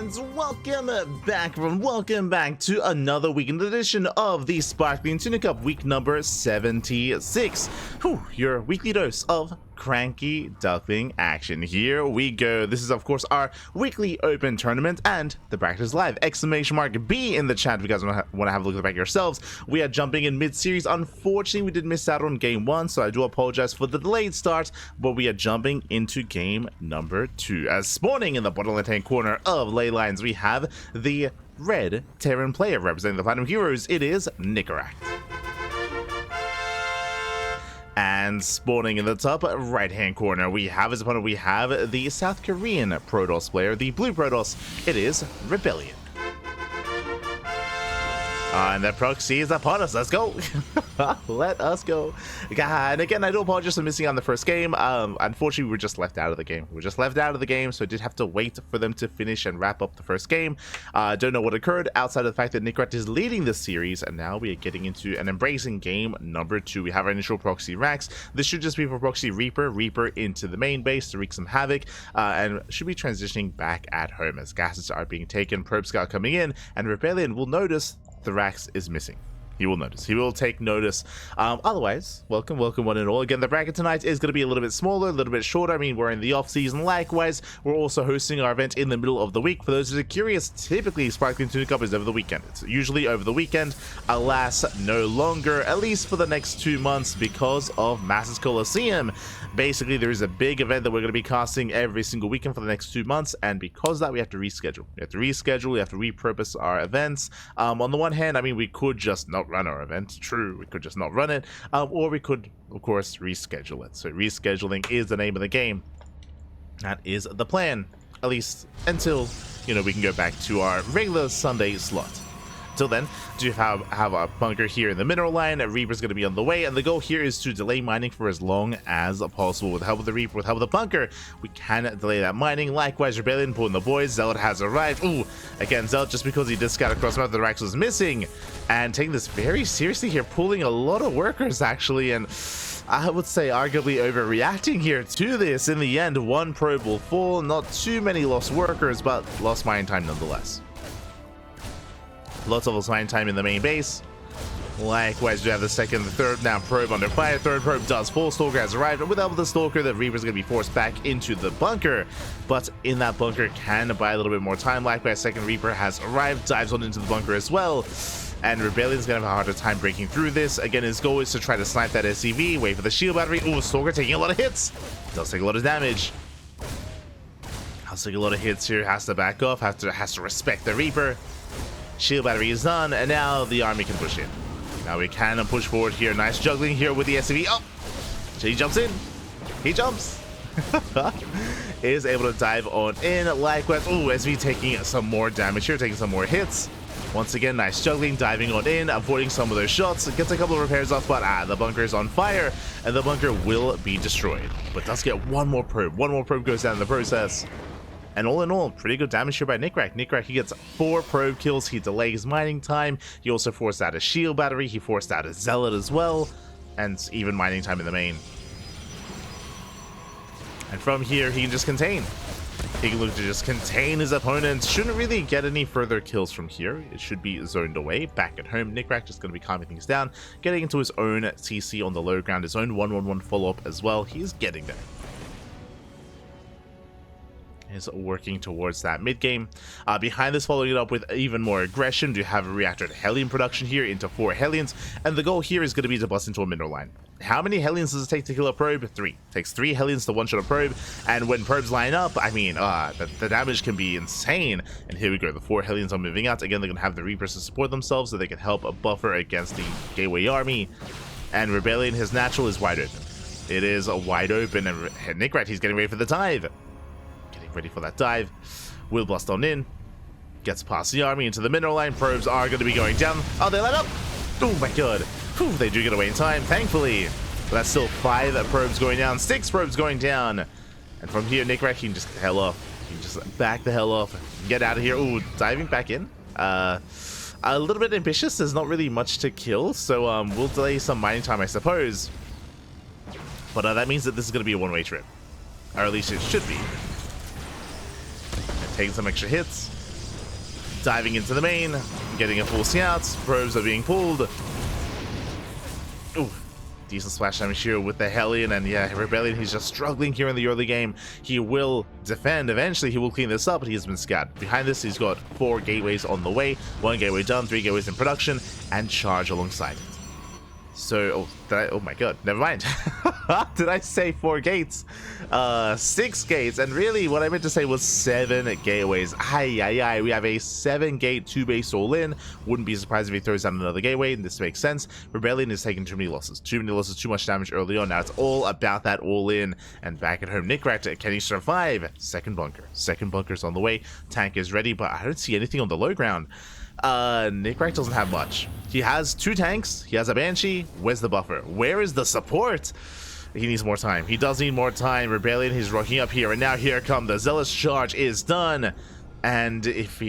fans, welcome back to another weekend edition of the Sparkling Tuna Cup, week number 76. Your weekly dose of Cranky Duckling action. Here we go. This is of course our weekly open tournament, and the bracket is live. Exclamation mark B in the chat if you guys want to have a look at the back yourselves. We are jumping in mid-series. Unfortunately, we did miss out on game 1, so I do apologize for the delayed start, but we are jumping into game number 2. As spawning in the bottom left-hand corner of ley lines, we have the red Terran player representing the Platinum Heroes. It is Nicoract. And spawning in the top right-hand corner, we have as opponent, we have the South Korean Protoss player, the blue Protoss. It is ReBellioN. And the proxy is upon us. Let's go. Let us go. And again, I do apologize for missing on the first game. Unfortunately, we were just left out of the game. So I did have to wait for them to finish and wrap up the first game. Don't know what occurred outside of the fact that Nicoract is leading this series, and now we are getting into an embracing game number 2. We have our initial proxy racks. This should just be for proxy Reaper into the main base to wreak some havoc, and should be transitioning back at home as gases are being taken, probe scout coming in, and ReBellioN will notice the racks is missing. He will notice. He will take notice. Otherwise, welcome one and all. Again, the bracket tonight is going to be a little bit smaller, a little bit shorter. I mean, we're in the off season. Likewise, we're also hosting our event in the middle of the week. For those who are curious, typically Sparkling Tuna Cup is over the weekend. It's usually over the weekend. Alas, no longer, at least for the next 2 months, because of Masses Coliseum. Basically, there is a big event that we're going to be casting every single weekend for the next 2 months, and because of that, we have to reschedule. We have to repurpose our events. On the one hand, I mean, we could just not run our event. True, we could just not run it, or we could, of course, reschedule it. So rescheduling is the name of the game. That is the plan, at least until, you know, we can go back to our regular Sunday slot. Till then, do have a bunker here in the mineral line. A Reaper's going to be on the way, and the goal here is to delay mining for as long as possible. With the help of the Reaper, with the help of the bunker, we can delay that mining. Likewise, ReBellioN pulling the boys. Zealot has arrived. Ooh, again, Zealot, just because he did scout across the racks, was missing, and taking this very seriously here, pulling a lot of workers actually, and I would say arguably overreacting here to this. In the end, one probe will fall. Not too many lost workers, but lost mining time nonetheless. Lots of mining time in the main base. Likewise, we have the second, the third now probe under fire. Third probe does fall. Stalker has arrived, and without the Stalker, the Reaper's going to be forced back into the bunker. But in that bunker can buy a little bit more time. Likewise, second Reaper has arrived, dives on into the bunker as well. And ReBellion's going to have a harder time breaking through this. Again, his goal is to try to snipe that SCV, wait for the shield battery. Ooh, Stalker taking a lot of hits. Does take a lot of damage. Has to take a lot of hits here. Has to back off. Has to respect the Reaper. Shield battery is done, and now the army can push in. Now we can push forward here. Nice juggling here with the SCV. Oh! So he jumps in. He jumps. Is able to dive on in. Likewise, ooh, SCV taking some more damage here, taking some more hits. Once again, nice juggling, diving on in, avoiding some of those shots. Gets a couple of repairs off, but the bunker is on fire, and the bunker will be destroyed. But does get one more probe. One more probe goes down in the process. And all in all, pretty good damage here by Nicoract. Nicoract, he gets 4 probe kills. He delays mining time. He also forced out a shield battery. He forced out a zealot as well. And even mining time in the main. And from here, he can just contain. He can look to just contain his opponents. Shouldn't really get any further kills from here. It should be zoned away. Back at home, Nicoract just going to be calming things down. Getting into his own TC on the low ground. His own 1-1-1 follow-up as well. He's getting there. Is working towards that mid game. Behind this, following it up with even more aggression, you have a reactor to Hellion production here into 4 Hellions, and the goal here is going to be to bust into a mineral line. How many Hellions does it take to kill a probe? 3. Takes 3 Hellions to one-shot a probe, and when probes line up, I mean, the damage can be insane. And here we go, the 4 Hellions are moving out. Again, they're going to have the Reapers to support themselves so they can help buffer against the Gateway Army, and ReBellioN, his natural is wide open. It is wide open, and Nicoract, he's getting ready for the dive. Ready for that dive. Will blast on in. Gets past the army into the mineral line. Probes are going to be going down. Oh, they light up. Oh my god. Whew, they do get away in time, thankfully. But that's still 5 probes going down. 6 probes going down. And from here, Nicoract can just get the hell off. He can just back the hell off. Get out of here. Ooh, diving back in. A little bit ambitious. There's not really much to kill. So we'll delay some mining time, I suppose. But that means that this is going to be a one-way trip. Or at least it should be. Taking some extra hits. Diving into the main, getting a full scout. Probes are being pulled. Ooh, decent splash damage here with the Hellion, and yeah, ReBellioN, he's just struggling here in the early game. He will defend. Eventually, he will clean this up, but he has been scattered. Behind this, he's got 4 gateways on the way. 1 gateway done, 3 gateways in production, and charge alongside it. So, oh my god, never mind. Did I say 4 gates? 6 gates, and really what I meant to say was 7 gateways. Aye. We have a 7 gate 2 base all in. Wouldn't be surprised if he throws down another gateway, and this makes sense. ReBellioN is taking too many losses. Too much damage early on. Now it's all about that all in. And back at home, Nicoract, can he survive? Second bunker's on the way. Tank is ready, but I don't see anything on the low ground. Nicoract doesn't have much. He has 2 tanks, he has a Banshee. Where's the buffer? Where is the support? He needs more time. He does need more time. ReBellioN, he's rocking up here, and now here come the Zealous charge is done. And if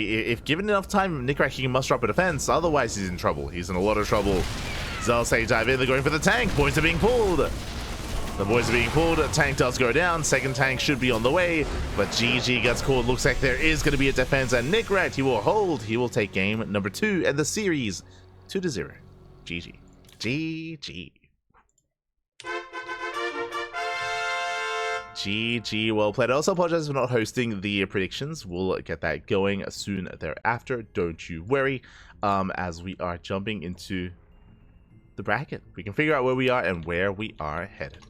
given enough time, Nicoract, he must drop a defense, otherwise he's in trouble. He's in a lot of trouble. Zealous, they dive in, they're going for the tank. Boys are being pulled. The boys are being pulled. Tank does go down. Second tank should be on the way, but GG gets called. Looks like there is going to be a defense, and Nicoract, he will hold. He will take game number 2 in the series, 2-0. GG. GG. GG, well played. I also apologize for not hosting the predictions. We'll get that going soon thereafter. Don't you worry. As we are jumping into the bracket, we can figure out where we are and where we are headed.